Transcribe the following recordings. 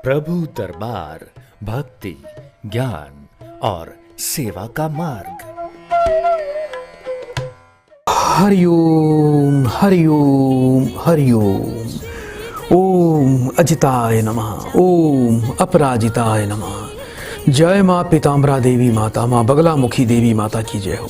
प्रभु दरबार भक्ति, ज्ञान और सेवा का मार्ग। हरिओम हरिओम हरिओम। ओम अजिताय नमः, ओम अपराजिताय नमः। जय माँ पीताम्बरा देवी माता, माँ बगलामुखी देवी माता की जय हो।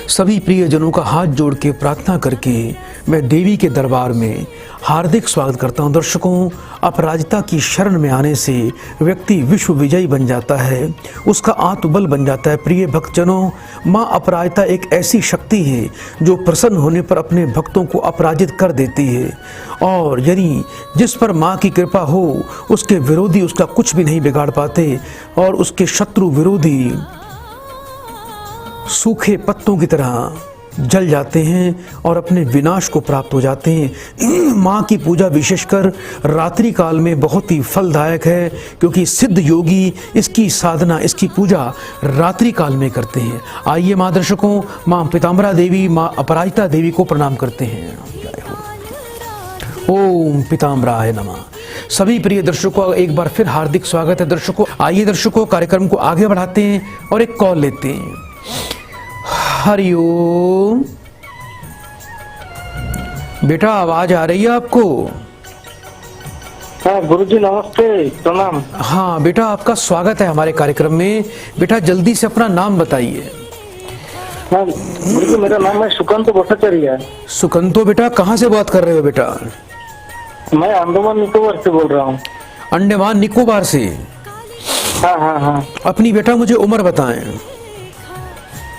सभी प्रियजनों का हाथ जोड़ के प्रार्थना करके मैं देवी के दरबार में हार्दिक स्वागत करता हूँ। दर्शकों, अपराजिता की शरण में आने से व्यक्ति विश्व विजयी बन जाता है, उसका आत्मबल बन जाता है। प्रिय भक्तजनों, माँ अपराजिता एक ऐसी शक्ति है जो प्रसन्न होने पर अपने भक्तों को अपराजित कर देती है, और यदि जिस पर माँ की कृपा हो उसके विरोधी उसका कुछ भी नहीं बिगाड़ पाते, और उसके शत्रु विरोधी सूखे पत्तों की तरह जल जाते हैं और अपने विनाश को प्राप्त हो जाते हैं। माँ की पूजा विशेषकर रात्रि काल में बहुत ही फलदायक है, क्योंकि सिद्ध योगी इसकी साधना, इसकी पूजा रात्रि काल में करते हैं। आइए माँ दर्शकों, माँ पीताम्बरा देवी, माँ अपराजिता देवी को प्रणाम करते हैं। ओम पीताम्बराय नमः। सभी प्रिय दर्शकों एक बार फिर हार्दिक स्वागत है। दर्शकों आइए दर्शकों, कार्यक्रम को आगे बढ़ाते हैं और एक कॉल लेते हैं। हरिओम। बेटा आवाज आ रही है आपको? हाँ गुरुजी नमस्ते, प्रणाम। हाँ बेटा, आपका स्वागत है हमारे कार्यक्रम में। बेटा जल्दी से अपना नाम बताइए। हाँ गुरुजी, मेरा नाम है सुकांतो भट्टाचार्य। सुकांतो बेटा, कहाँ से बात कर रहे हो बेटा? मैं अंडमान निकोबार से बोल रहा हूँ। अंडमान निकोबार से? हाँ हाँ हाँ। अपनी बेटा मुझे उम्र बताएं।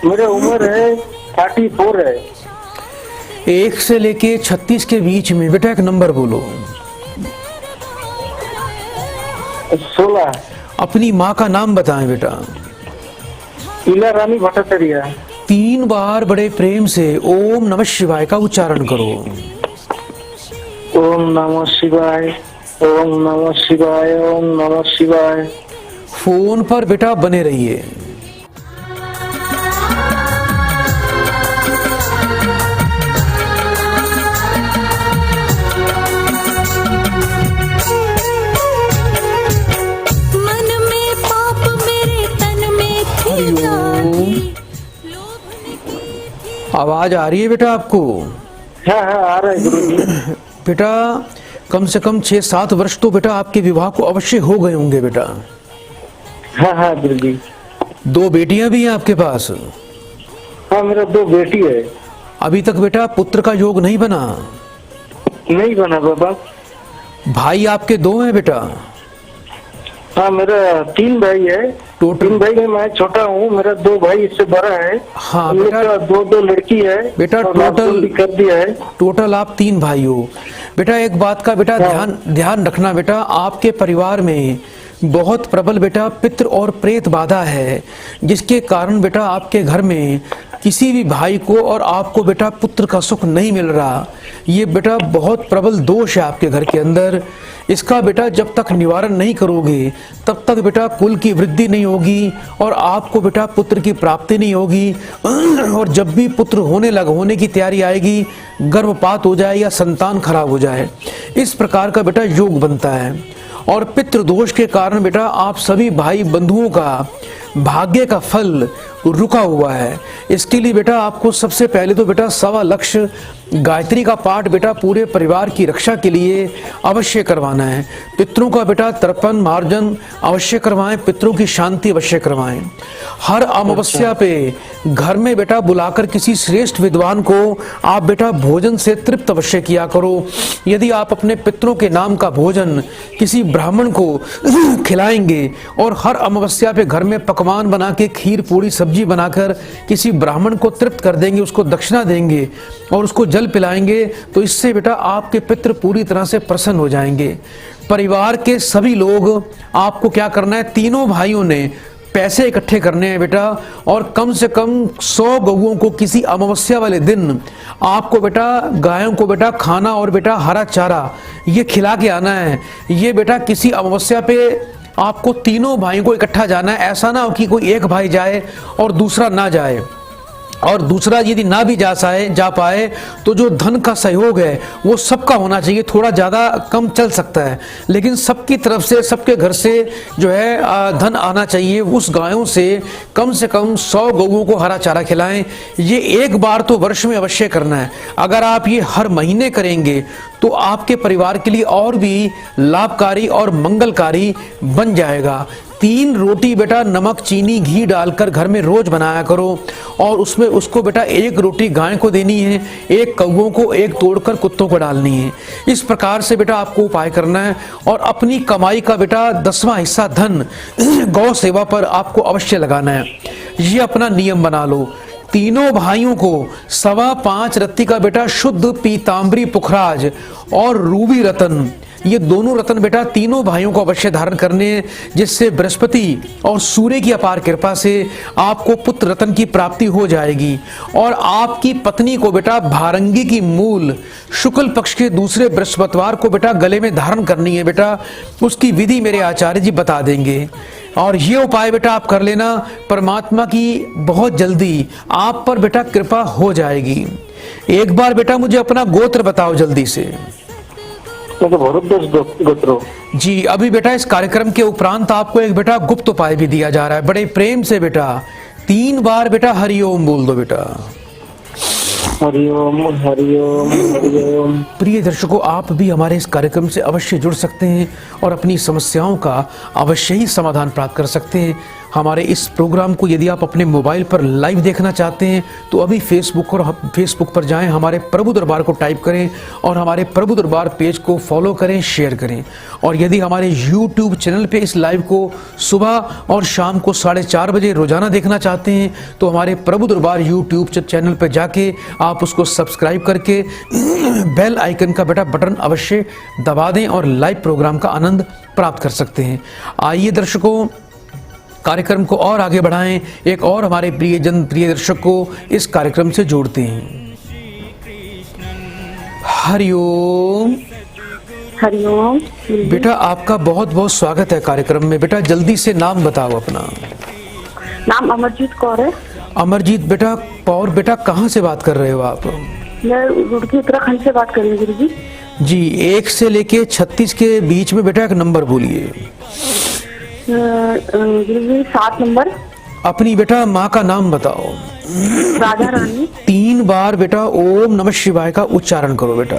मेरा उम्र है 34 है। 1 से लेके 36 के बीच में। बेटा एक नंबर बोलो। 16। अपनी माँ का नाम बताएं बेटा। इला रानी भट्टाचार्य। 3 बार बड़े प्रेम से ओम नमः शिवाय का उच्चारण करो। ओम नमः शिवाय, ओम नमः शिवाय, ओम नमः शिवाय। फोन पर बेटा बने रहिए। आवाज आ रही है बेटा आपको? हाँ हाँ आ रहा है गुरुजी। बेटा कम से कम 6-7 वर्ष तो बेटा आपके विवाह को अवश्य हो गए होंगे बेटा। हाँ हाँ गुरुजी। 2 बेटियां भी हैं आपके पास? हाँ मेरा 2 बेटी है। अभी तक बेटा पुत्र का योग नहीं बना? नहीं बना बाबा। भाई आपके 2 हैं बेटा? हाँ मेरा 3 भाई है। टोटल 3 भाई में मैं छोटा हूँ, मेरा 2 भाई इससे बड़ा है। हाँ बेटा, 2 लड़की है बेटा। टोटल कर दिया है। टोटल आप 3 भाई हो बेटा। एक बात का बेटा ध्यान रखना बेटा, आपके परिवार में बहुत प्रबल बेटा पितृ और प्रेत बाधा है, जिसके कारण बेटा आपके घर में किसी भी भाई को और आपको बेटा पुत्र का सुख नहीं मिल रहा। ये बेटा बहुत प्रबल दोष है आपके घर के अंदर। इसका बेटा जब तक निवारण नहीं करोगे तब तक बेटा कुल की वृद्धि नहीं होगी और आपको बेटा पुत्र की प्राप्ति नहीं होगी। और जब भी पुत्र होने की तैयारी आएगी, गर्भपात हो जाए या संतान खराब हो जाए, इस प्रकार का बेटा योग बनता है। और पितृदोष के कारण बेटा आप सभी भाई बंधुओं का भाग्य का फल रुका हुआ है। इसके लिए बेटा आपको सबसे पहले तो बेटा 1.25 लक्ष गायत्री का पाठ बेटा पूरे परिवार की रक्षा के लिए अवश्य करवाना है। पितरों का बेटा तर्पण मार्जन अवश्य करवाएं, पितरों की शांति अवश्य करवाएं। हर अमावस्या पे घर में बेटा बुलाकर किसी श्रेष्ठ विद्वान को आप बेटा भोजन से तृप्त अवश्य किया करो। यदि आप अपने पितरों के नाम का भोजन किसी ब्राह्मण को खिलाएंगे और हर अमावस्या पे घर में पकवान बना के खीर पूरी सब्जी बनाकर किसी ब्राह्मण को तृप्त कर देंगे, उसको दक्षिणा देंगे और उसको जल पिलाएंगे, तो इससे बेटा आपके पितृ पूरी तरह से प्रसन्न हो जाएंगे। परिवार के सभी लोग आपको क्या करना है, तीनों भाइयों ने पैसे इकट्ठे करने हैं बेटा, और कम से कम 100 गौओं को किसी अमावस्या वाले दिन आपको बेटा गायों को बेटा खाना और बेटा हरा चारा ये खिला के आना है। ये बेटा किसी अमावस्या पे आपको तीनों भाइयों को इकट्ठा जाना है। ऐसा ना हो कि कोई एक भाई जाए और दूसरा ना जाए। और दूसरा, यदि ना भी जा पाए तो जो धन का सहयोग है वो सबका होना चाहिए। थोड़ा ज़्यादा कम चल सकता है, लेकिन सबकी तरफ से, सबके घर से जो है धन आना चाहिए। उस गायों से कम 100 गौओं को हरा चारा खिलाएं। ये एक बार तो वर्ष में अवश्य करना है। अगर आप ये हर महीने करेंगे तो आपके परिवार के लिए और भी लाभकारी और मंगलकारी बन जाएगा। 3 रोटी बेटा नमक चीनी घी डालकर घर में रोज बनाया करो, और उसमें उसको बेटा 1 रोटी गाय को देनी है, 1 कौओं को, 1 तोड़कर कुत्तों को डालनी है। इस प्रकार से बेटा आपको उपाय करना है, और अपनी कमाई का बेटा 10वां हिस्सा धन गौ सेवा पर आपको अवश्य लगाना है। ये अपना नियम बना लो। तीनों भाइयों को 5.25 रत्ती का बेटा शुद्ध पीताम्बरी पुखराज और रूबी रतन, ये दोनों रत्न बेटा तीनों भाइयों को अवश्य धारण करने हैं, जिससे बृहस्पति और सूर्य की अपार कृपा से आपको पुत्र रत्न की प्राप्ति हो जाएगी। और आपकी पत्नी को बेटा भारंगी की मूल शुक्ल पक्ष के दूसरे बृहस्पतिवार को बेटा गले में धारण करनी है बेटा। उसकी विधि मेरे आचार्य जी बता देंगे, और ये उपाय बेटा आप कर लेना। परमात्मा की बहुत जल्दी आप पर बेटा कृपा हो जाएगी। एक बार बेटा मुझे अपना गोत्र बताओ जल्दी से। तो भरद्वाज गोत्र। जी, अभी बेटा इस कार्यक्रम के उपरांत आपको एक बेटा गुप्त उपाय भी दिया जा रहा है। बड़े प्रेम से बेटा 3 बार बेटा हरिओम बोल दो बेटा। हरिओम हरिओम हरिओम। प्रिय दर्शकों, आप भी हमारे इस कार्यक्रम से अवश्य जुड़ सकते हैं और अपनी समस्याओं का अवश्य ही समाधान प्राप्त कर सकते हैं। हमारे इस प्रोग्राम को यदि आप अपने मोबाइल पर लाइव देखना चाहते हैं तो अभी फेसबुक पर जाएं, हमारे प्रभु दरबार को टाइप करें और हमारे प्रभु दरबार पेज को फॉलो करें, शेयर करें। और यदि हमारे यूट्यूब चैनल पे इस लाइव को सुबह और शाम को 4:30 बजे रोजाना देखना चाहते हैं तो हमारे प्रभु दरबार यूट्यूब चैनल पर जाके आप उसको सब्सक्राइब करके बेल आइकन का बेटा बटन अवश्य दबा दें और लाइव प्रोग्राम का आनंद प्राप्त कर सकते हैं। आइए दर्शकों, कार्यक्रम को और आगे बढ़ाएं, एक और हमारे प्रिय दर्शक को इस कार्यक्रम से जोड़ते हैं। हरिओम। हरिओम। बेटा आपका बहुत बहुत स्वागत है कार्यक्रम में। बेटा जल्दी से नाम बताओ अपना। नाम अमरजीत कौर है। अमरजीत बेटा कौर, बेटा कहाँ से बात कर रहे हो आप? मैं रुड़की उत्तराखंड से बात कर रही हूँ गुरु जी। जी, 1 से लेके 36 के बीच में बेटा एक नंबर बोलिए। गुरु जी 7 नंबर। अपनी बेटा माँ का नाम बताओ। राधा रानी। 3 बार बेटा ओम नमः शिवाय का उच्चारण करो बेटा।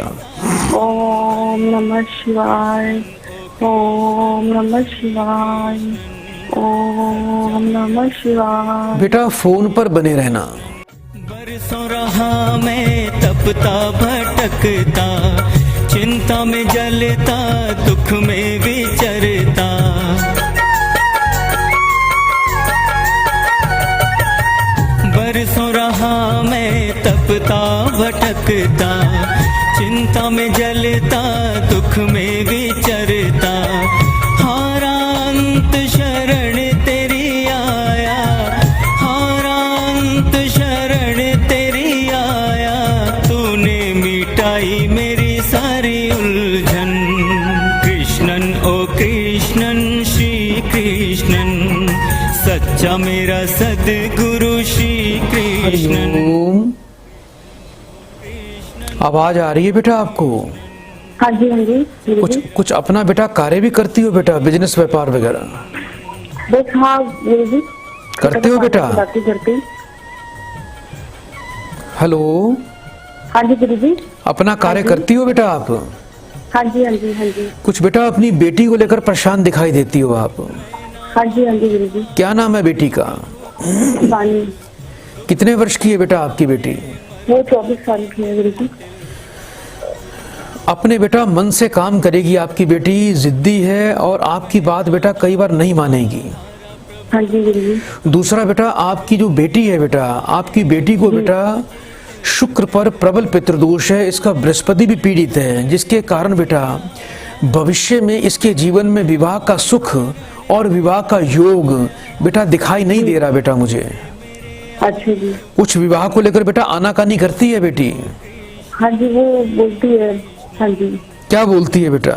ओम नमः शिवाय, ओम नमः शिवाय, ओम नमः शिवाय। बेटा फोन पर बने रहना। बरसों रहा मैं तपता भटकता, चिंता में जलता, दुख में विचरता। बरसों रहा मैं तपता भटकता, चिंता में जलता, दुख में विचरता। हारा अंत शरण तेरी आया, हारा अंत शरण तेरी आया। तूने मिटाई मेरी सारी उलझन। कृष्णन ओ कृष्णन श्री कृष्णन, सच्चा मेरा सद्गुरु श्री कृष्णन। आवाज आ रही है बेटा आपको? हाँ जी हाँ जी। कुछ अपना बेटा कार्य भी करती हो बेटा, बिजनेस व्यापार वगैरह? बस हाँ गुरु जी। करते हो बेटा? करती। हेलो। हाँ जी गुरु जी। अपना कार्य करती हो बेटा आप? हाँ जी हाँ जी हाँ जी। कुछ बेटा अपनी बेटी को लेकर परेशान दिखाई देती हो आप? हाँ जी गुरु जी। क्या नाम है बेटी का? वानी। कितने वर्ष की है बेटा आपकी बेटी? वो 24 साल की है गुरु जी। अपने बेटा मन से काम करेगी आपकी बेटी, जिद्दी है और आपकी बात बेटा कई बार नहीं मानेगी। हाँ जी गुरु जी। दूसरा बेटा, आपकी जो बेटी है बेटा, आपकी बेटी को बेटा शुक्र पर प्रबल पितृदोष है, इसका बृहस्पति भी पीड़ित है, जिसके कारण बेटा भविष्य में इसके जीवन में विवाह का सुख और विवाह का योग बेटा दिखाई नहीं दे रहा बेटा मुझे। अच्छा जी। कुछ विवाह को लेकर बेटा आनाकानी करती है बेटी? हाँ जी, वो बोलती है। हाँ जी। क्या बोलती है बेटा?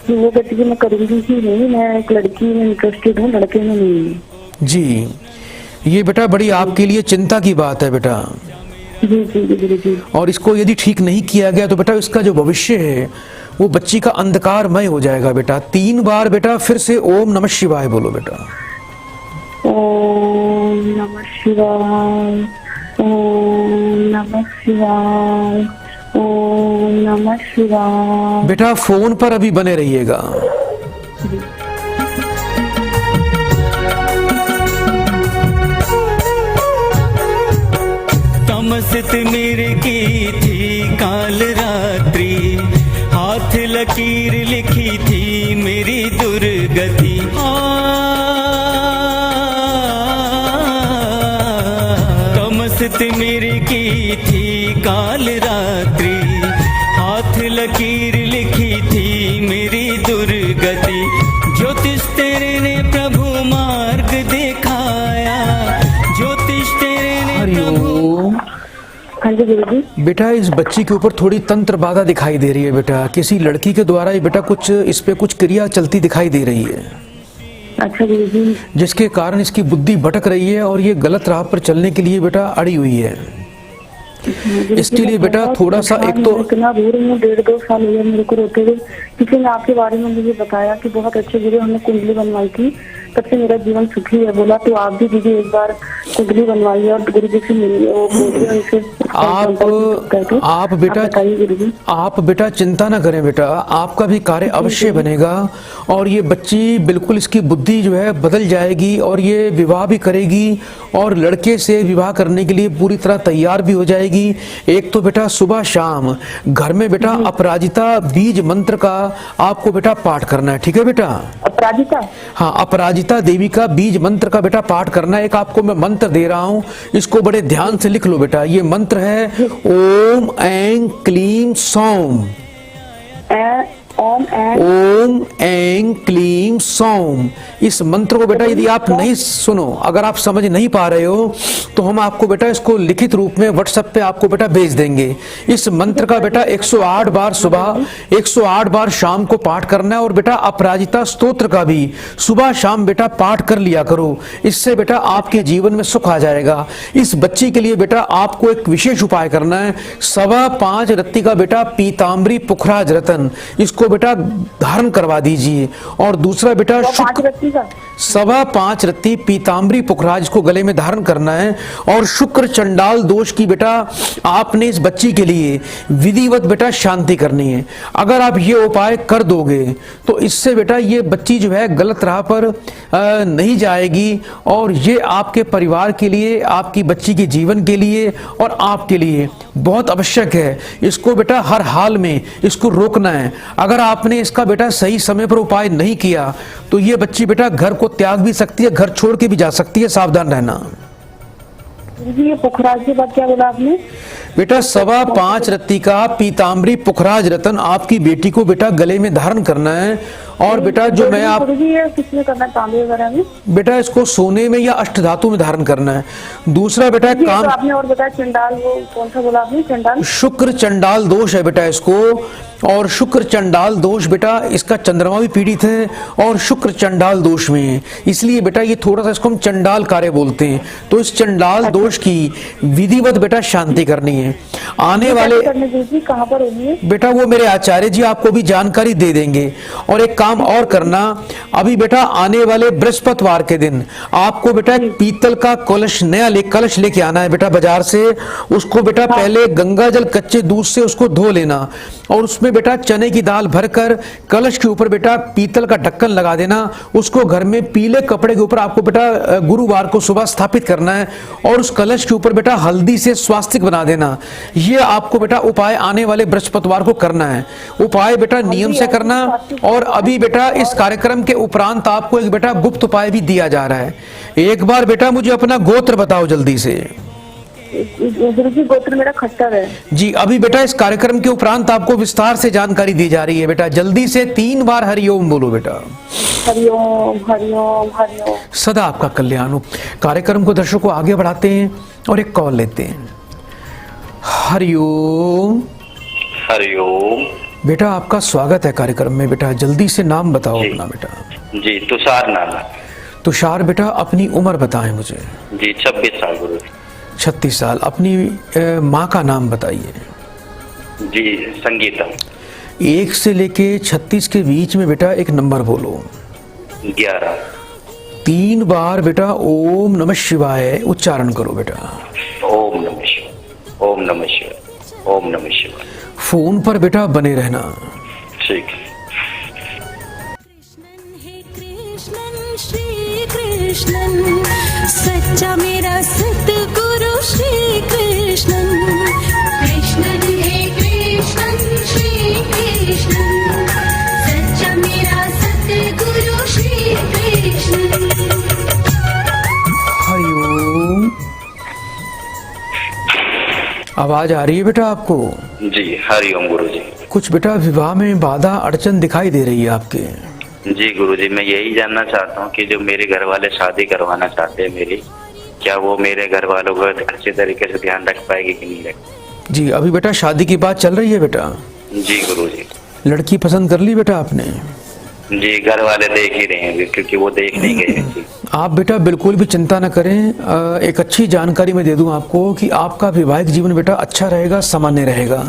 वो कहती है मैं करूंगी ही नहीं, मैं एक लड़की में इंटरेस्टेड हूँ, लड़के में नहीं। जी, ये बेटा बड़ी आपके लिए चिंता की बात है बेटा। जी जी जी गुरुजी। और इसको यदि ठीक नहीं किया गया तो बेटा इसका जो भविष्य है वो बच्ची का अंधकारमय हो जाएगा बेटा। 3 बार बेटा फिर से ओम नमः शिवाय बोलो बेटा। ओम नमः शिवाय, ओम नमः शिवाय, ओम नमः शिवाय। बेटा फोन पर अभी बने रहिएगा। तमसित मेरे की थी काल रात्रि, हाथ लकीर लिखी थी मेरी दुर्गति। तमसित मेरे की थी काल रात्रि, हाथ लकीर लिखी थी मेरी दुर्गति। ज्योतिष तेरे ने प्रभु मार्ग दिखाया, ज्योतिष तेरे ने प्रभु। हाँ जी गुरुजी। बेटा इस बच्ची के ऊपर थोड़ी तंत्र बाधा दिखाई दे रही है बेटा। किसी लड़की के द्वारा ये बेटा कुछ इस पे कुछ क्रिया चलती दिखाई दे रही है, अच्छा गुरुजी। जिसके कारण इसकी बुद्धि भटक रही है और ये गलत राह पर चलने के लिए बेटा अड़ी हुई है। इसके लिए बेटा थोड़ा सा एक तो इतना रो रही हूँ, 1.5-2 साल हो गया मेरे को रोते हुए। किसी ने आपके बारे में मुझे बताया कि बहुत अच्छे गुरु, हमने कुंडली बनवाई थी, तब से मेरा जीवन सुखी है। बोला तो आप भी दीदी एक बार कुंडली बनवाइए और गुरु जी से मिलिए। वो बोलिए उनसे आप बेटा चिंता ना करें बेटा, आपका भी कार्य अवश्य बनेगा। और ये बच्ची बिल्कुल इसकी बुद्धि जो है बदल जाएगी और ये विवाह भी करेगी और लड़के से विवाह करने के लिए पूरी तरह तैयार भी हो जाएगी। एक तो बेटा सुबह शाम घर में बेटा अपराजिता बीज मंत्र का आपको बेटा पाठ करना है, ठीक है बेटा? अपराजिता? हाँ, अपराजिता देवी का बीज मंत्र का बेटा पाठ करना है। एक आपको मैं मंत्र दे रहा हूँ, इसको बड़े ध्यान से लिख लो बेटा। ये मंत्र है ओम ऐं क्लीम सौम। ओम ऐं क्लीम सौम। इस मंत्र को बेटा यदि आप नहीं सुनो, अगर आप समझ नहीं पा रहे हो तो हम आपको बेटा इसको लिखित रूप में व्हाट्सएप पे आपको बेटा भेज देंगे। इस मंत्र का बेटा 108 बार सुबह, 108 बार शाम को पाठ करना है। और बेटा अपराजिता स्तोत्र का भी सुबह शाम बेटा पाठ कर लिया करो। इससे बेटा आपके जीवन में सुख आ जाएगा। इस बच्ची के लिए बेटा आपको एक विशेष उपाय करना है। 5.25 रत्ती का बेटा पीताम्बरी पुखराज रतन, इसको बेटा धारण करवा दीजिए। और दूसरा बेटा शुक्र 5.25 रत्ती पीताम्बरी पुखराज को गले में धारण करना है। और शुक्र चंडाल दोष की बेटा आपने इस बच्ची के लिए विधिवत बेटा शांति करनी है। अगर आप ये उपाय कर दोगे तो इससे बेटा ये बच्ची जो है गलत राह पर नहीं जाएगी। और ये आपके परिवार के लिए, आपकी बच्ची के जीवन के लिए और आपके लिए बहुत आवश्यक है। इसको बेटा हर हाल में इसको रोकना है। अगर आपने इसका बेटा सही समय पर उपाय नहीं किया तो ये बच्ची बेटा घर को त्याग भी सकती है, घर छोड़ के भी जा सकती है, सावधान रहना। ये पुखराज के बाद क्या बोला आपने? बेटा 5.25 रत्ती का पीताम्बरी पुखराज रतन आपकी बेटी को बेटा गले में धारण करना है। और बेटा जो मैं आप किसमें करना है, तांबे वगैरह में? बेटा इसको सोने में या अष्टधातु में धारण करना है। दूसरा बेटा काम तो आपने और बताया चंडाल, वो कौन सा बोला आपने? चंडाल? शुक्र चंडाल दोष है बेटा इसको। और शुक्र चंडाल दोष बेटा, इसका चंद्रमा भी पीड़ित है और शुक्र चंडाल दोष में है, इसलिए बेटा ये थोड़ा सा इसको हम चंडाल कार्य बोलते हैं। तो इस चंडाल दोष की विधिवत बेटा शांति करनी है। आने वाले कहाँ पर होगी बेटा? वो मेरे आचार्य जी आपको भी जानकारी दे देंगे। और एक काम और करना, अभी बेटा आने वाले बृहस्पतिवार के दिन आपको बेटा एक पीतल का कलश, नया कलश लेके आना है बेटा बाजार से। उसको बेटा पहले गंगा जल कच्चे दूध से उसको धो लेना और उसमें बेटा चने की दाल भरकर कलश के ऊपर बेटा पीतल का ढक्कन लगा देना। उसको घर में पीले कपड़े के ऊपर आपको बेटा गुरुवार को सुबह स्थापित करना है। और उस कलश के ऊपर बेटा हल्दी से स्वास्तिक बना देना। ये आपको बेटा उपाय आने वाले बृहस्पतिवार को करना है। उपाय बेटा नियम से करना। और अभी बेटा इस कार्यक्रम के उपरांत आपको एक बेटा गुप्त उपाय भी दिया जा रहा है। एक बार बेटा मुझे अपना गोत्र बताओ जल्दी से। गुरुजी गोत्र मेरा खट्टर है जी। अभी बेटा इस कार्यक्रम के उपरांत आपको विस्तार से जानकारी दी जा रही है बेटा। जल्दी से 3 बार हरिओम बोलो बेटा। हरिओम हरिओम हरिओम। सदा आपका कल्याण हो। कार्यक्रम को दर्शकों आगे बढ़ाते हैं और एक कॉल लेते हैं। हरिओम। हरिओम बेटा आपका स्वागत है कार्यक्रम में। बेटा जल्दी से नाम बताओ अपना बेटा। जी तुषार नाम है। तुषार बेटा अपनी उम्र बताएं मुझे। जी 26 साल गुरु 36 साल। अपनी माँ का नाम बताइए। जी संगीता। 1 से लेके 36 के बीच में बेटा एक नंबर बोलो। 11। 3 बार बेटा ओम नमः शिवाय उच्चारण करो बेटा। ओम नमः शिवाय, ओम नमः शिवाय, ओम नमः शिवाय। फोन पर बेटा बने रहना। ठीक है। कृष्णन श्री कृष्णन सच्चा मेरा सतगुरु श्री कृष्णन। कृष्णन हे कृष्णन श्री कृष्णन सच्चा मेरा सतगुरु श्री कृष्णन। हरिओम। आवाज आ रही है बेटा आपको? जी हरिओम गुरु जी। कुछ बेटा विवाह में बाधा अड़चन दिखाई दे रही है आपके। जी गुरुजी, मैं यही जानना चाहता हूँ कि जो मेरे घर वाले शादी करवाना चाहते हैं मेरी, क्या वो मेरे घर वालों का अच्छे तरीके से ध्यान रख पाएगी कि नहीं रख? जी अभी बेटा शादी की बात चल रही है बेटा? जी गुरुजी। लड़की पसंद कर ली बेटा आपने? जी घर वाले देख ही रहे हैं क्योंकि वो देख नहीं गए थी। आप बेटा बिल्कुल भी चिंता न करें। एक अच्छी जानकारी मैं दे दूं आपको कि आपका वैवाहिक जीवन बेटा अच्छा रहेगा, सामान्य रहेगा।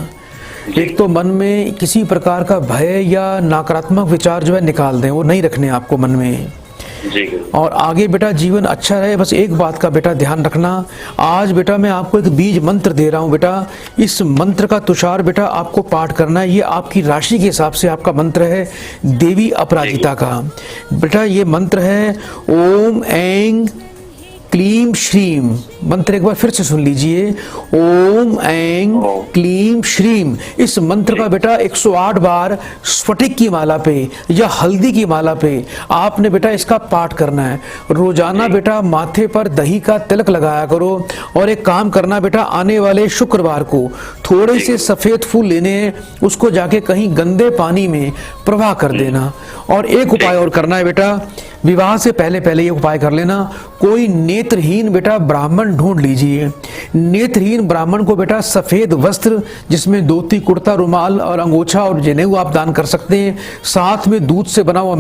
एक तो मन में किसी प्रकार का भय या नकारात्मक विचार जो है निकाल दें, वो नहीं रखने आपको मन में। जी और आगे बेटा जीवन अच्छा रहे, बस एक बात का बेटा ध्यान रखना। आज बेटा मैं आपको एक बीज मंत्र दे रहा हूँ बेटा। इस मंत्र का तुषार बेटा आपको पाठ करना है। ये आपकी राशि के हिसाब से आपका मंत्र है, देवी अपराजिता का। बेटा ये मंत्र है ओम ऐं क्लीम श्रीम। मंत्र एक बार फिर से सुन लीजिए, ओम ऐं क्लीम श्रीम। इस मंत्र का बेटा 108 बार स्फटिक की माला पे या हल्दी की माला पे आपने बेटा इसका पाठ करना है। रोजाना बेटा माथे पर दही का तिलक लगाया करो। और एक काम करना बेटा, आने वाले शुक्रवार को थोड़े से सफेद फूल लेने हैं, उसको जाके कहीं गंदे पानी में प्रवाह कर देना। और एक उपाय और करना है बेटा, विवाह से पहले पहले ये उपाय कर लेना। कोई नेत्रहीन बेटा ब्राह्मण ढूंढ लीजिए। नेत्रहीन ब्राह्मण को बेटा सफेद वस्त्र जिसमें धोती, कुर्ता, रुमाल और अंगोछा और जनेऊ आप दान कर सकते हैं। साथ में दूध से बना हुआ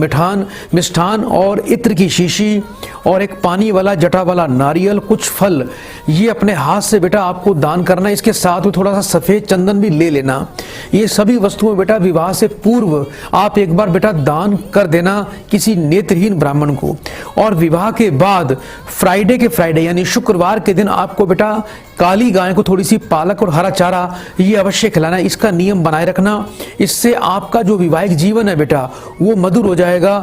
मिष्ठान और इत्र की शीशी और एक पानी वाला जटा वाला नारियल, कुछ फल, ये अपने हाथ से बेटा आपको दान करना है। इसके साथ में थोड़ा सा सफेद चंदन भी ले लेना। ये सभी वस्तुएं बेटा विवाह से पूर्व आप एक बार बेटा दान कर देना किसी नेत्रहीन ब्राह्मण को। और विवाह के बाद फ्राइडे के फ्राइडे यानी शुक्रवार के दिन आपको बेटा काली गाय को थोड़ी सी पालक और हरा चारा ये अवश्य खिलाना है। इसका नियम बनाए रखना। इससे आपका जो वैवाहिक जीवन है बेटा वो मधुर हो जाएगा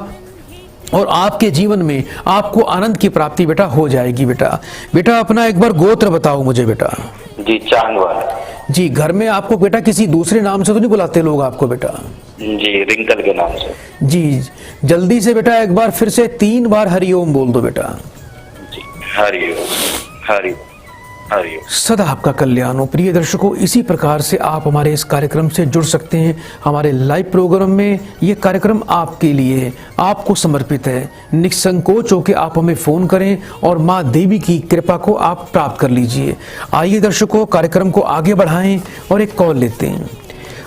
और आपके जीवन में आपको आनंद की प्राप्ति बेटा हो जाएगी। बेटा अपना एक बार गोत्र बताओ मुझे बेटा। जी चांदवाल। जी घर में आपको बेटा किसी दूसरे नाम से तो नहीं बुलाते लोग आपको बेटा? जी रिंकल के नाम से। जी जल्दी से बेटा एक बार फिर से 3 बार हरिओम बोल दो बेटा। जी हरिओम हरिओम हरिओम। सदा आपका कल्याण हो। प्रिय दर्शकों, इसी प्रकार से आप हमारे इस कार्यक्रम से जुड़ सकते हैं। हमारे लाइव प्रोग्राम में ये कार्यक्रम आपके लिए, आपको समर्पित है। निसंकोच होकर आप हमें फोन करें और माँ देवी की कृपा को आप प्राप्त कर लीजिए। आइए दर्शकों, कार्यक्रम को आगे बढ़ाएं और एक कॉल लेते हैं।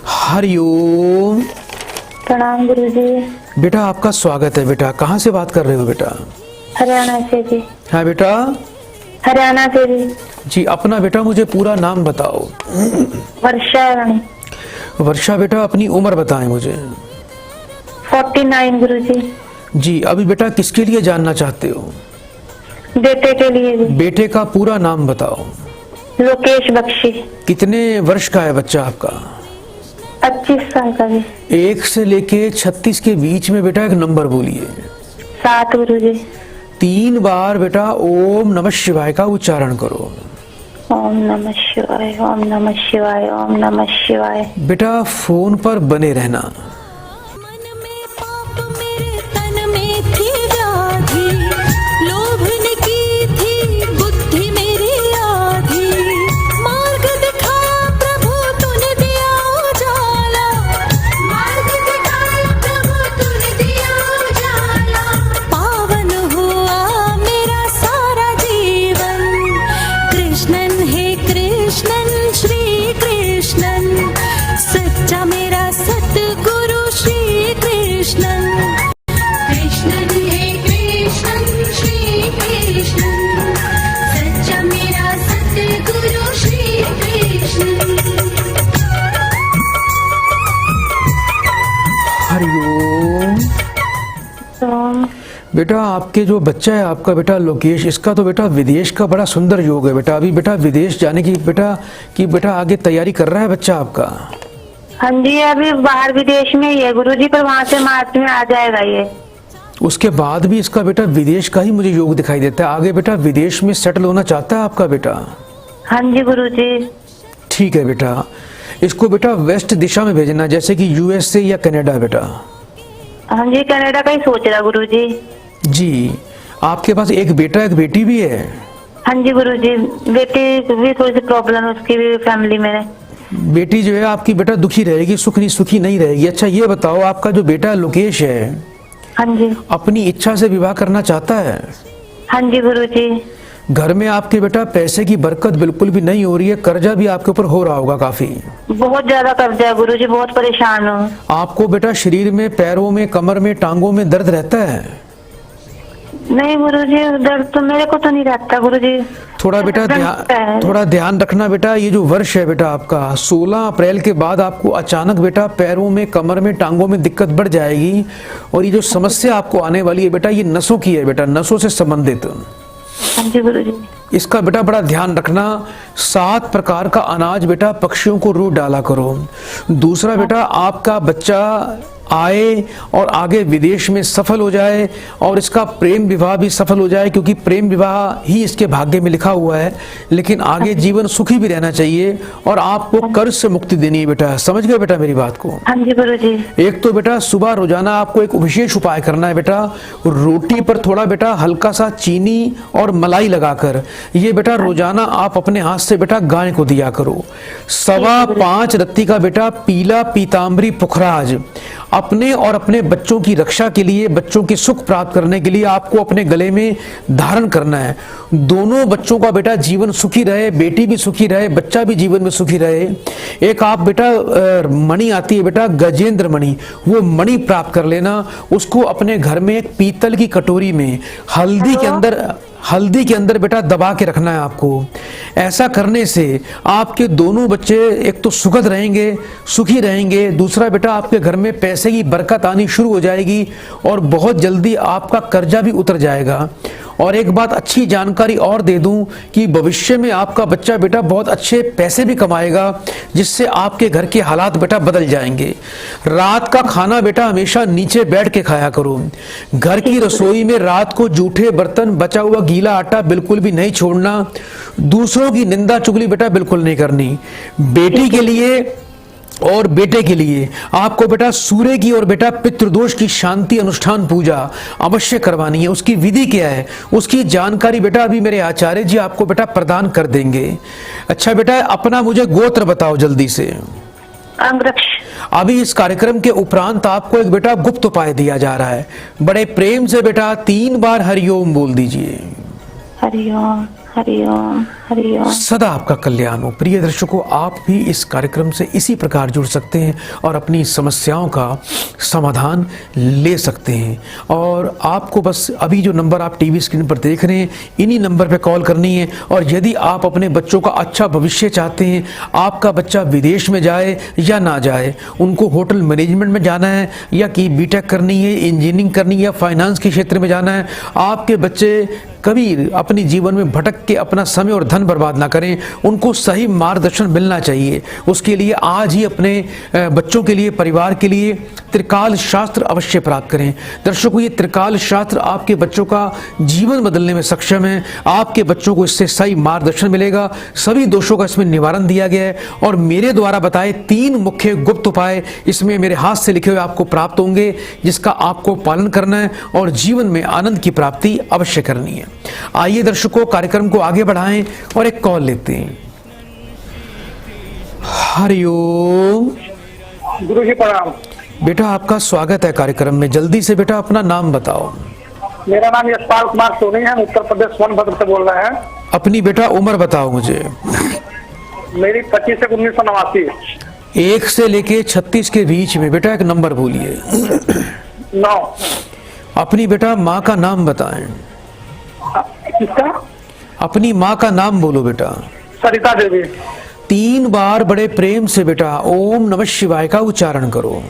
हरिओम। प्रणाम गुरुजी। बेटा आपका स्वागत है बेटा। कहाँ से बात कर रहे हो बेटा? हरियाणा से जी। हाँ बेटा। हरियाणा से जी। जी अपना बेटा मुझे पूरा नाम बताओ। वर्षा रानी। वर्षा बेटा अपनी उम्र बताएं मुझे। 49 गुरुजी। जी अभी बेटा किसके लिए जानना चाहते हो? बेटे के लिए जी। बेटे का पूरा नाम बताओ। लोकेश बख्शी। कितने वर्ष का है बच्चा आपका? 25 साल का जी। 1 से लेके 36 के बीच में बेटा एक नंबर बोलिए। 7 गुरुजी। 3 बार बेटा ओम नमः शिवाय का उच्चारण करो। ओम नमः शिवाय, ओम नमः शिवाय, ओम नमः शिवाय। बेटा फोन पर बने रहना। मन में पाप मेरे तन में थी व्याधि, लोभन की थी बुद्धि मेरी आधी। मार्ग दिखाया प्रभु तूने दिया उजाला, मार्ग दिखाया प्रभु तूने दिया उजाला। पावन हुआ मेरा सारा जीवन, कृष्णन हे कृष्णन श्री कृष्णन सच्चा मेरा सतगुरु ओम। बेटा आपके जो बच्चा है आपका बेटा लोकेश, इसका तो बेटा विदेश का बड़ा सुंदर योग है बेटा। अभी बेटा विदेश जाने की बेटा आगे तैयारी कर रहा है बच्चा आपका। हाँ जी, अभी बाहर विदेश में ही है गुरुजी, पर वहाँ से मार्च में आ जाएगा ये। उसके बाद भी इसका बेटा विदेश का ही मुझे योग दिखाई देता है। आगे बेटा विदेश में सेटल होना चाहता है आपका बेटा। हाँ जी गुरुजी। ठीक है बेटा, इसको बेटा वेस्ट दिशा में भेजना, जैसे कि यूएसए या कनाडा बेटा। हाँ जी, कनाडा का ही सोच रहा गुरुजी। जी, आपके पास एक बेटा एक बेटी भी है? हाँ जी गुरुजी, बेटी भी थोड़ी सी प्रॉब्लम है उसकी भी फैमिली में। बेटी जो है आपकी बेटा दुखी रहेगी, सुखी नहीं रहेगी। अच्छा ये बताओ, आपका जो बेटा लोकेश है, हाँ जी, अपनी इच्छा से विवाह करना चाहता है? हाँ जी गुरुजी। घर में आपके बेटा पैसे की बरकत बिल्कुल भी नहीं हो रही है, कर्जा भी आपके ऊपर हो रहा होगा काफी। बहुत ज्यादा कर्जा है गुरुजी, बहुत परेशान हूँ। आपको बेटा शरीर में, पैरों में, कमर में, टांगों में दर्द रहता है? नहीं गुरुजी, दर्द तो मेरे को तो नहीं रहता गुरुजी। थोड़ा ध्यान रखना बेटा। ये जो वर्ष है बेटा आपका, 16 अप्रैल के बाद आपको अचानक बेटा पैरों में, कमर में, टांगों में दिक्कत बढ़ जाएगी। और ये जो समस्या आपको आने वाली है बेटा, ये नसों की है बेटा, नसों से संबंधित। हाँ जी गुरुजी। इसका बेटा बड़ा ध्यान रखना। 7 प्रकार का अनाज बेटा पक्षियों को रोज डाला करो। दूसरा बेटा, आपका बच्चा आए और आगे विदेश में सफल हो जाए और इसका प्रेम विवाह भी सफल हो जाए, क्योंकि प्रेम विवाह ही इसके भाग्य में लिखा हुआ है। लेकिन आगे जीवन सुखी भी रहना चाहिए और आपको कर्ज से मुक्ति देनी है बेटा। समझ गए बेटा मेरी बात को? हाँ जी गुरुजी। एक तो बेटा सुबह रोजाना आपको एक विशेष उपाय करना है बेटा। रोटी पर थोड़ा बेटा हल्का सा चीनी और मलाई लगाकर ये बेटा रोजाना आप अपने हाथ से बेटा गाय को दिया करो। 5.25 रत्ती का बेटा पीला पीताम्बरी पुखराज अपने और अपने बच्चों की रक्षा के लिए, बच्चों के सुख प्राप्त करने के लिए आपको अपने गले में धारण करना है। दोनों बच्चों का बेटा जीवन सुखी रहे, बेटी भी सुखी रहे, बच्चा भी जीवन में सुखी रहे। एक आप बेटा मणि आती है बेटा, गजेंद्र मणि, वो मणि प्राप्त कर लेना। उसको अपने घर में एक पीतल की कटोरी में हल्दी के अंदर बेटा दबा के रखना है आपको। ऐसा करने से आपके दोनों बच्चे एक तो सुखद रहेंगे, सुखी रहेंगे। दूसरा बेटा, आपके घर में पैसे की बरकत आनी शुरू हो जाएगी और बहुत जल्दी आपका कर्जा भी उतर जाएगा। और एक बात अच्छी जानकारी और दे दूं कि भविष्य में आपका बच्चा बेटा बहुत अच्छे पैसे भी कमाएगा, जिससे आपके घर के हालात बेटा बदल जाएंगे। रात का खाना बेटा हमेशा नीचे बैठ के खाया करो। घर की रसोई में रात को जूठे बर्तन, बचा हुआ गीला आटा बिल्कुल भी नहीं छोड़ना। दूसरों की निंदा चुगली बेटा बिल्कुल नहीं करनी। बेटी के लिए और बेटे के लिए आपको बेटा सूर्य की और बेटा पितृदोष की शांति अनुष्ठान पूजा अवश्य करवानी है। उसकी विधि क्या है, उसकी जानकारी बेटा अभी मेरे आचार्य जी आपको बेटा प्रदान कर देंगे। अच्छा बेटा, अपना मुझे गोत्र बताओ जल्दी से। अंगरक्ष। अभी इस कार्यक्रम के उपरांत आपको एक बेटा गुप्त उपाय दिया जा रहा है। बड़े प्रेम से बेटा 3 बार हरिओम बोल दीजिए। हरिओम हरिओम हरिओम। सदा आपका कल्याण हो। प्रिय दर्शकों, आप भी इस कार्यक्रम से इसी प्रकार जुड़ सकते हैं और अपनी समस्याओं का समाधान ले सकते हैं। और आपको बस अभी जो नंबर आप टीवी स्क्रीन पर देख रहे हैं, इन्हीं नंबर पर कॉल करनी है। और यदि आप अपने बच्चों का अच्छा भविष्य चाहते हैं, आपका बच्चा विदेश में जाए या ना जाए, उनको होटल मैनेजमेंट में जाना है या कि बीटेक करनी है, इंजीनियरिंग करनी है या फाइनेंस के क्षेत्र में जाना है, आपके बच्चे कभी अपने जीवन में भटक के अपना समय और धन बर्बाद ना करें, उनको सही मार्गदर्शन मिलना चाहिए। उसके लिए आज ही अपने बच्चों के लिए, परिवार के लिए त्रिकाल शास्त्र अवश्य प्राप्त करें। दर्शकों, ये त्रिकाल शास्त्र आपके बच्चों का जीवन बदलने में सक्षम है। आपके बच्चों को इससे सही मार्गदर्शन मिलेगा। सभी दोषों का इसमें निवारण दिया गया है और मेरे द्वारा बताए 3 मुख्य गुप्त उपाय इसमें मेरे हाथ से लिखे हुए आपको प्राप्त होंगे, जिसका आपको पालन करना है और जीवन में आनंद की प्राप्ति अवश्य करनी है। आइए दर्शकों, कार्यक्रम को आगे बढ़ाएं और एक कॉल लेते हैं। हरिओम। गुरुजी प्रणाम। बेटा आपका स्वागत है कार्यक्रम में। जल्दी से बेटा अपना नाम बताओ। मेरा नाम यशपाल कुमार सोनी है, उत्तर प्रदेश सोनभद्र से बोल रहे हैं। अपनी बेटा उम्र बताओ मुझे। मेरी 25 से 1989। 1 से लेके 36 के बीच में बेटा एक नंबर बोलिए। 9। अपनी बेटा माँ का नाम बताएं। किसका? अपनी माँ का नाम बोलो बेटा। सरिता देवी। 3 बार बड़े प्रेम से बेटा ओम नमः शिवाय का उच्चारण करो।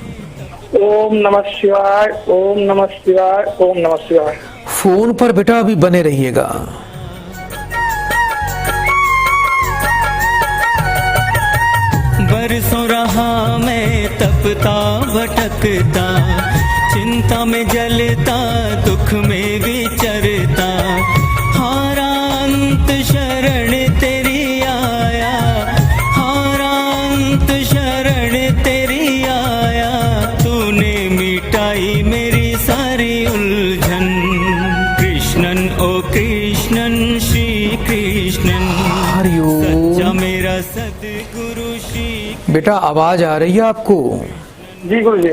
ओम नमः शिवाय, ओम नमः शिवाय, ओम नमः शिवाय। फोन पर बेटा अभी बने रहिएगा। बरसों रहा मैं तपता भटकता, चिंता में जलता, दुख में विचरता, हारा अंत शरण तेरी आया, हारा अंत शरण तेरी आया, तूने मिटाई मेरी सारी उलझन। कृष्णन ओ कृष्णन श्री कृष्णन, हरिओम। सच्चा मेरा सदगुरु श्री। बेटा आवाज आ रही है आपको? जी गुरुजी।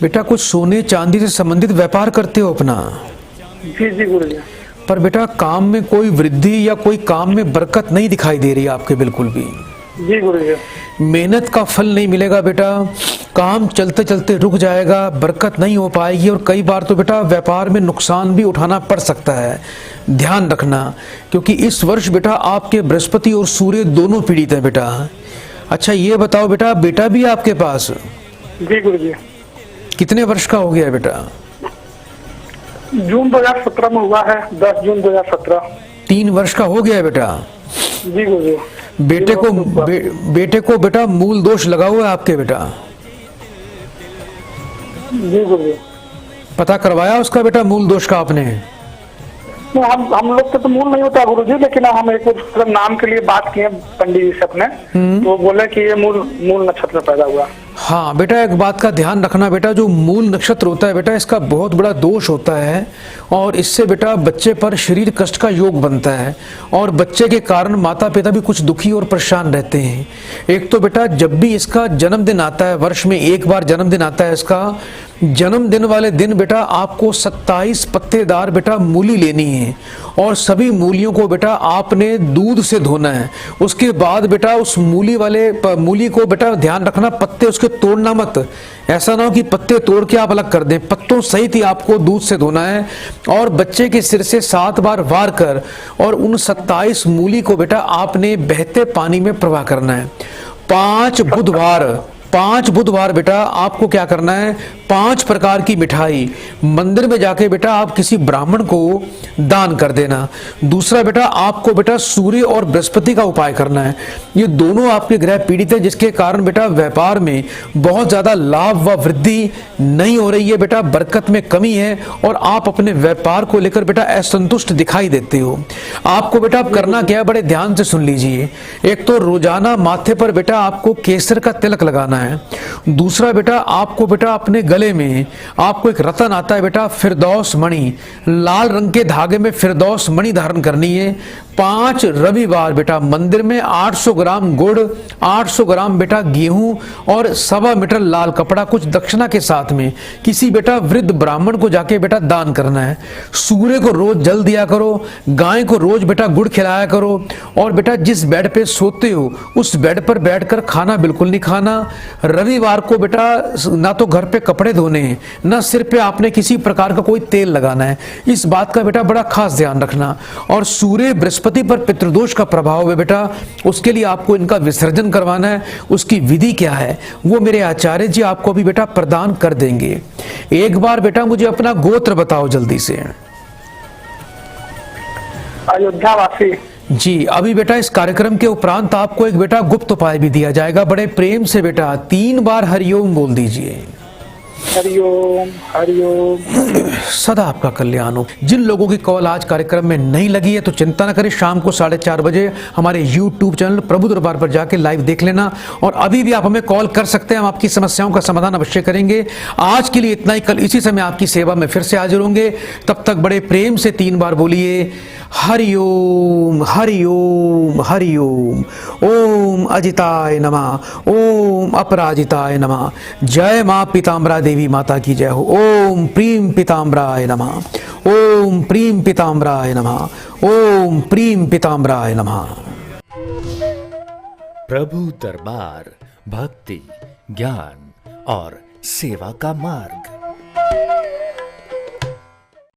बेटा कुछ सोने चांदी से संबंधित व्यापार करते हो अपना? जी जी गुरुजी। पर बेटा काम में कोई वृद्धि या कोई काम में बरकत नहीं दिखाई दे रही आपके बिल्कुल भी। जी गुरुजी। मेहनत का फल नहीं मिलेगा बेटा, काम चलते चलते रुक जाएगा, बरकत नहीं हो पाएगी और कई बार तो बेटा व्यापार में नुकसान भी उठाना पड़ सकता है। ध्यान रखना, क्योंकि इस वर्ष बेटा आपके बृहस्पति और सूर्य दोनों पीड़ित हैं बेटा। अच्छा ये बताओ बेटा, बेटा भी है आपके पास? जी गुरुजी। कितने वर्ष का हो गया है बेटा? जून 2017 में हुआ है, 10 जून 2017। 3 वर्ष का हो गया है बेटा। जी गुरुजी। बेटे को बेटा मूल दोष लगा हुआ है आपके बेटा। जी गुरुजी। पता करवाया उसका बेटा मूल दोष का आपने? नहीं, हम लोग के तो मूल नहीं होता गुरुजी, लेकिन हम एक मतलब नाम के लिए बात किए पंडित जी से अपने, तो बोले कि ये मूल नक्षत्र में पैदा हुआ। हाँ बेटा, एक बात का ध्यान रखना बेटा, जो मूल नक्षत्र होता है बेटा इसका बहुत बड़ा दोष होता है और इससे बेटा बच्चे पर शरीर कष्ट का योग बनता है और बच्चे के कारण माता पिता भी कुछ दुखी और परेशान रहते हैं। एक तो बेटा जब भी इसका जन्मदिन आता है, वर्ष में एक बार जन्मदिन आता है इसका, जन्मदिन वाले दिन बेटा आपको 27 पत्तेदार बेटा मूली लेनी है और सभी मूलियों को बेटा आपने दूध से धोना है। उसके बाद बेटा उस मूली को बेटा ध्यान रखना, पत्ते उसके तोड़ना मत। ऐसा ना हो कि पत्ते तोड़ के आप अलग कर दें, पत्तों सहित ही आपको दूध से धोना है और बच्चे के सिर से 7 बार वार कर और उन 27 मूली को बेटा आपने बहते पानी में प्रवाह करना है। 5 बुधवार बेटा आपको क्या करना है, 5 प्रकार की मिठाई मंदिर में जाके बेटा आप किसी ब्राह्मण को दान कर देना। दूसरा बेटा आपको बेटा सूर्य और बृहस्पति का उपाय करना है। ये दोनों आपके ग्रह पीड़ित है जिसके कारण बेटा व्यापार में बहुत ज्यादा लाभ व वृद्धि नहीं हो रही है बेटा, बरकत में कमी है और आप अपने व्यापार को लेकर बेटा असंतुष्ट दिखाई देते हो। आपको बेटा आप करना क्या है, बड़े ध्यान से सुन लीजिए। एक तो रोजाना माथे पर बेटा आपको केसर का तिलक लगाना है। दूसरा बेटा आपको बेटा अपने गले में आपको एक रतन आता है बेटा, फिरदौस मणि, लाल रंग के धागे में फिरदौस मणि धारण करनी है। 5 रविवार बेटा मंदिर में 800 ग्राम गुड़, 800 ग्राम बेटा गेहूं और 1.25 मीटर लाल कपड़ा कुछ दक्षिणा के साथ में किसी बेटा वृद्ध ब्राह्मण को जाके बेटा दान करना है। सूर्य को रोज जल दिया करो, गाय को रोज बेटा गुड़ खिलाया करो और बेटा जिस बेड पे सोते हो उस बेड पर बैठकर खाना बिल्कुल नहीं खाना। रविवार को बेटा ना तो घर पे कपड़े धोने हैं, ना सिर पे आपने किसी प्रकार का कोई तेल लगाना है। इस बात का बेटा बड़ा खास ध्यान रखना। और सूर्य बृहस्पति पर पितृदोष का प्रभाव है बेटा, उसके लिए आपको इनका विसर्जन करवाना है। उसकी विधि क्या है वो मेरे आचार्य जी आपको अभी बेटा प्रदान कर देंगे। एक बार बेटा मुझे अपना गोत्र बताओ जल्दी से। अयोध्यावासी। जी, अभी बेटा इस कार्यक्रम के उपरांत आपको एक बेटा गुप्त उपाय भी दिया जाएगा। बड़े प्रेम से बेटा 3 बार हरिओम बोल दीजिए। हरिओम हरिओम। सदा आपका कल्याण हो। जिन लोगों की कॉल आज कार्यक्रम में नहीं लगी है तो चिंता न करें, शाम को 4:30 बजे हमारे YouTube चैनल प्रभु दरबार पर जाके लाइव देख लेना और अभी भी आप हमें कॉल कर सकते हैं, हम आपकी समस्याओं का समाधान अवश्य करेंगे। आज के लिए इतना ही, कल इसी समय आपकी सेवा में फिर से हाजिर होंगे। तब तक बड़े प्रेम से 3 बार बोलिए हरिओम हरिओम हरिओम। ओम अजिताय नमः, ओम अपराजिताय नमः। जय मां पीताम्बरा देवी माता की जय हो। ओम प्रीम पीताम्बराय नमः, ओम प्रीम पीताम्बराय नमः, ओम प्रीम पीताम्बराय नमः। प्रभु दरबार भक्ति, ज्ञान और सेवा का मार्ग।